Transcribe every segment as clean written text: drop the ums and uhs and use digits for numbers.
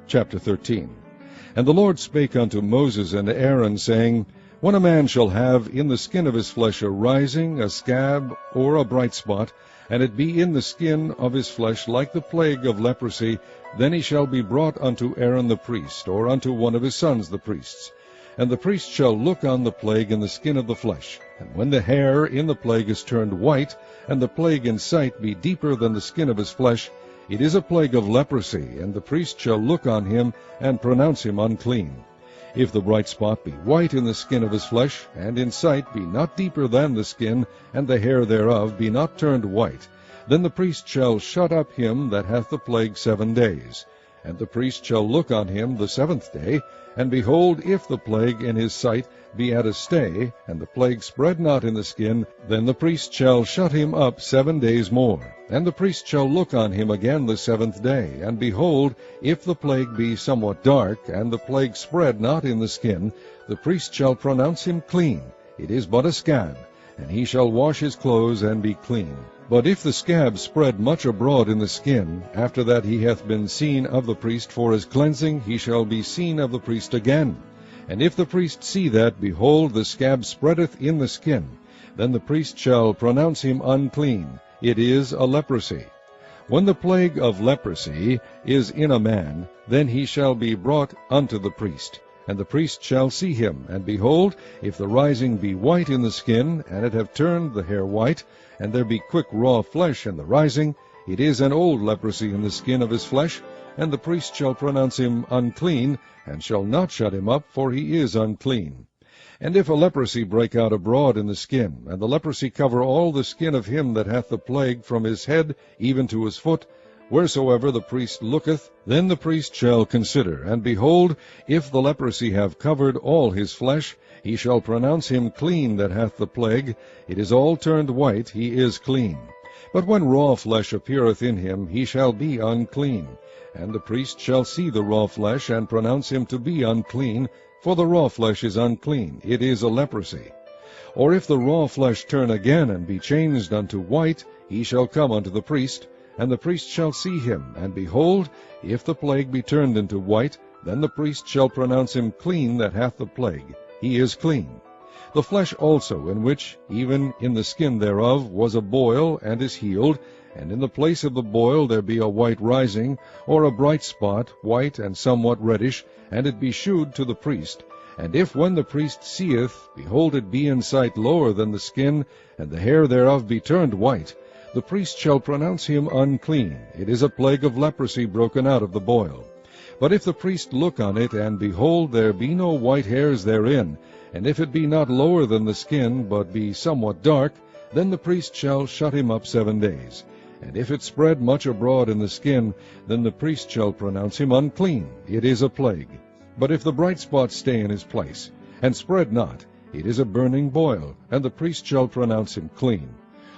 Chapter 13. And the Lord spake unto Moses and Aaron, saying, When a man shall have in the skin of his flesh a rising, a scab, or a bright spot, and it be in the skin of his flesh like the plague of leprosy, then he shall be brought unto Aaron the priest, or unto one of his sons the priests. And the priest shall look on the plague in the skin of the flesh. And when the hair in the plague is turned white, and the plague in sight be deeper than the skin of his flesh, it is a plague of leprosy, and the priest shall look on him, and pronounce him unclean. If the bright spot be white in the skin of his flesh, and in sight be not deeper than the skin, and the hair thereof be not turned white, then the priest shall shut up him that hath the plague 7 days. And the priest shall look on him the 7th day, and behold, if the plague in his sight be at a stay, and the plague spread not in the skin, then the priest shall shut him up 7 days more. And the priest shall look on him again the 7th day, and behold, if the plague be somewhat dark, and the plague spread not in the skin, the priest shall pronounce him clean. It is but a scab, and he shall wash his clothes and be clean. But if the scab spread much abroad in the skin, after that he hath been seen of the priest for his cleansing, he shall be seen of the priest again. And if the priest see that, behold, the scab spreadeth in the skin, then the priest shall pronounce him unclean. It is a leprosy. When the plague of leprosy is in a man, then he shall be brought unto the priest. And the priest shall see him, and behold, if the rising be white in the skin, and it have turned the hair white, and there be quick raw flesh in the rising, it is an old leprosy in the skin of his flesh, and the priest shall pronounce him unclean, and shall not shut him up, for he is unclean. And if a leprosy break out abroad in the skin, and the leprosy cover all the skin of him that hath the plague from his head even to his foot, wheresoever the priest looketh, then the priest shall consider, and behold, if the leprosy have covered all his flesh, he shall pronounce him clean that hath the plague. It is all turned white, he is clean. But when raw flesh appeareth in him, he shall be unclean. And the priest shall see the raw flesh, and pronounce him to be unclean, for the raw flesh is unclean, it is a leprosy. Or if the raw flesh turn again, and be changed unto white, he shall come unto the priest, and the priest shall see him, and behold, if the plague be turned into white, then the priest shall pronounce him clean that hath the plague. He is clean. The flesh also, in which, even in the skin thereof, was a boil, and is healed, and in the place of the boil there be a white rising, or a bright spot, white and somewhat reddish, and it be shewed to the priest. And if when the priest seeth, behold, it be in sight lower than the skin, and the hair thereof be turned white, the priest shall pronounce him unclean. It is a plague of leprosy broken out of the boil. But if the priest look on it, and behold, there be no white hairs therein, and if it be not lower than the skin, but be somewhat dark, then the priest shall shut him up 7 days. And if it spread much abroad in the skin, then the priest shall pronounce him unclean. It is a plague. But if the bright spot stay in his place, and spread not, it is a burning boil, and the priest shall pronounce him clean.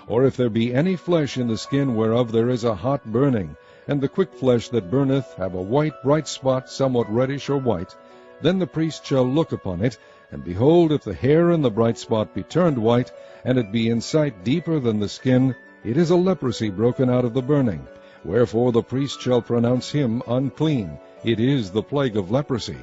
Or if there be any flesh in the skin whereof there is a hot burning, and the quick flesh that burneth have a white bright spot, somewhat reddish or white, then the priest shall look upon it, and behold, if the hair in the bright spot be turned white, and it be in sight deeper than the skin, it is a leprosy broken out of the burning. Wherefore the priest shall pronounce him unclean. It is the plague of leprosy.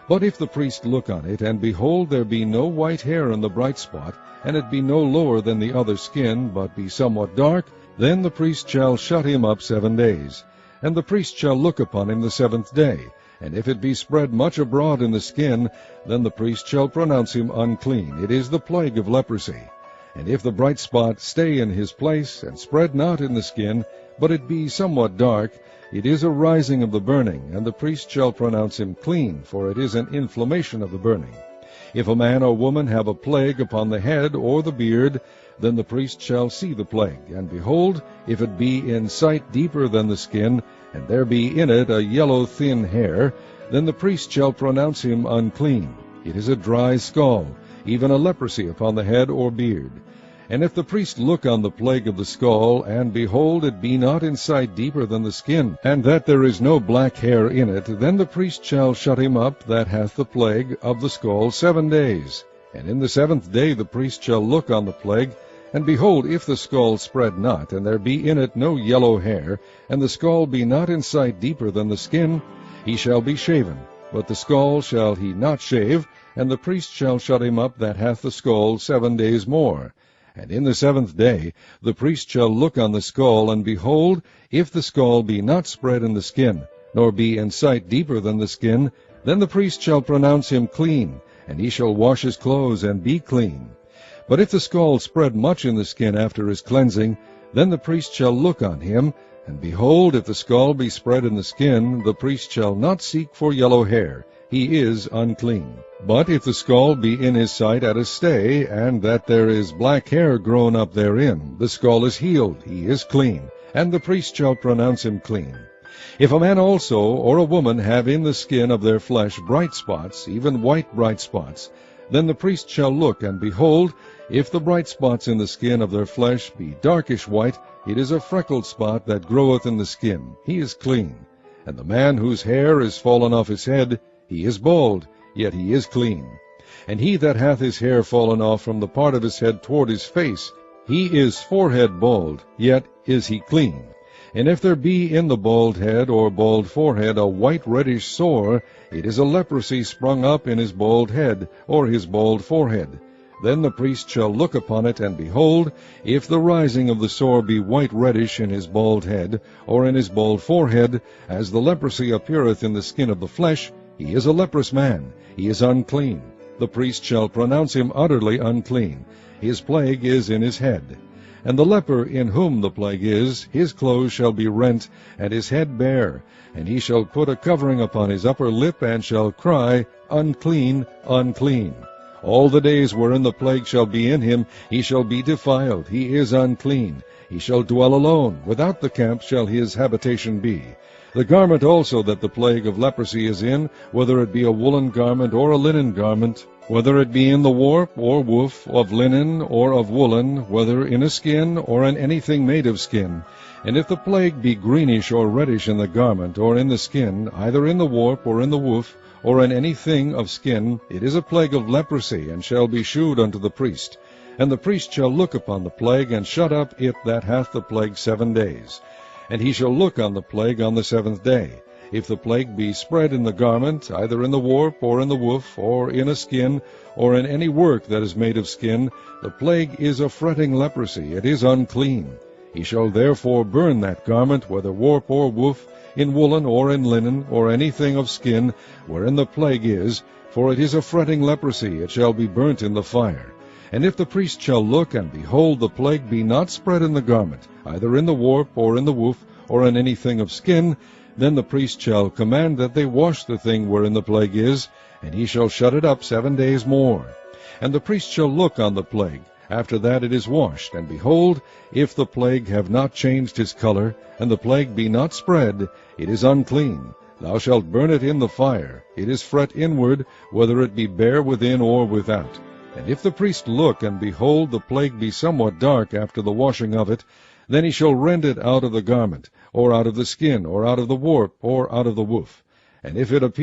But if the priest look on it, and behold, there be no white hair in the bright spot, and it be no lower than the other skin, but be somewhat dark, then the priest shall shut him up 7 days. And the priest shall look upon him the 7th day. And if it be spread much abroad in the skin, then the priest shall pronounce him unclean. It is the plague of leprosy. And if the bright spot stay in his place, and spread not in the skin, but it be somewhat dark, it is a rising of the burning, and the priest shall pronounce him clean, for it is an inflammation of the burning. If a man or woman have a plague upon the head or the beard, then the priest shall see the plague. And behold, if it be in sight deeper than the skin, and there be in it a yellow thin hair, then the priest shall pronounce him unclean. It is a dry skull, even a leprosy upon the head or beard. And if the priest look on the plague of the skull, and behold, it be not in sight deeper than the skin, and that there is no black hair in it, then the priest shall shut him up that hath the plague of the skull 7 days. And in the 7th day the priest shall look on the plague, and behold, if the skull spread not, and there be in it no yellow hair, and the skull be not in sight deeper than the skin, he shall be shaven, but the skull shall he not shave, and the priest shall shut him up that hath the skull 7 days more. And in the 7th day the priest shall look on the skull, and behold, if the skull be not spread in the skin, nor be in sight deeper than the skin, then the priest shall pronounce him clean, and he shall wash his clothes and be clean. But if the skull spread much in the skin after his cleansing, then the priest shall look on him, and behold, if the skull be spread in the skin, the priest shall not seek for yellow hair, he is unclean. But if the skull be in his sight at a stay, and that there is black hair grown up therein, the skull is healed, he is clean, and the priest shall pronounce him clean. If a man also or a woman have in the skin of their flesh bright spots, even white bright spots, then the priest shall look, and behold, if the bright spots in the skin of their flesh be darkish white, it is a freckled spot that groweth in the skin, he is clean. And the man whose hair is fallen off his head, he is bald, yet he is clean. And he that hath his hair fallen off from the part of his head toward his face, he is forehead bald, yet is he clean. And if there be in the bald head or bald forehead a white reddish sore, it is a leprosy sprung up in his bald head or his bald forehead. Then the priest shall look upon it, and behold, if the rising of the sore be white reddish in his bald head, or in his bald forehead, as the leprosy appeareth in the skin of the flesh, he is a leprous man, he is unclean. The priest shall pronounce him utterly unclean. His plague is in his head. And the leper in whom the plague is, his clothes shall be rent, and his head bare, and he shall put a covering upon his upper lip, and shall cry, Unclean, unclean. All the days wherein the plague shall be in him, he shall be defiled, he is unclean. He shall dwell alone, without the camp shall his habitation be. The garment also that the plague of leprosy is in, whether it be a woolen garment or a linen garment, whether it be in the warp or woof, of linen or of woolen, whether in a skin or in anything made of skin. And if the plague be greenish or reddish in the garment or in the skin, either in the warp or in the woof, or in anything of skin, it is a plague of leprosy, and shall be shewed unto the priest. And the priest shall look upon the plague, and shut up it that hath the plague 7 days. And he shall look on the plague on the 7th day. If the plague be spread in the garment, either in the warp, or in the woof, or in a skin, or in any work that is made of skin, the plague is a fretting leprosy, it is unclean. He shall therefore burn that garment, whether warp or woof, in woolen or in linen, or anything of skin, wherein the plague is, for it is a fretting leprosy, it shall be burnt in the fire. And if the priest shall look, and behold, the plague be not spread in the garment, either in the warp, or in the woof, or in anything of skin, then the priest shall command that they wash the thing wherein the plague is, and he shall shut it up 7 days more. And the priest shall look on the plague, after that it is washed, and behold, if the plague have not changed his color, and the plague be not spread, it is unclean. Thou shalt burn it in the fire. It is fret inward, whether it be bare within or without. And if the priest look, and behold, the plague be somewhat dark after the washing of it, then he shall rend it out of the garment, or out of the skin, or out of the warp, or out of the woof. And if it appear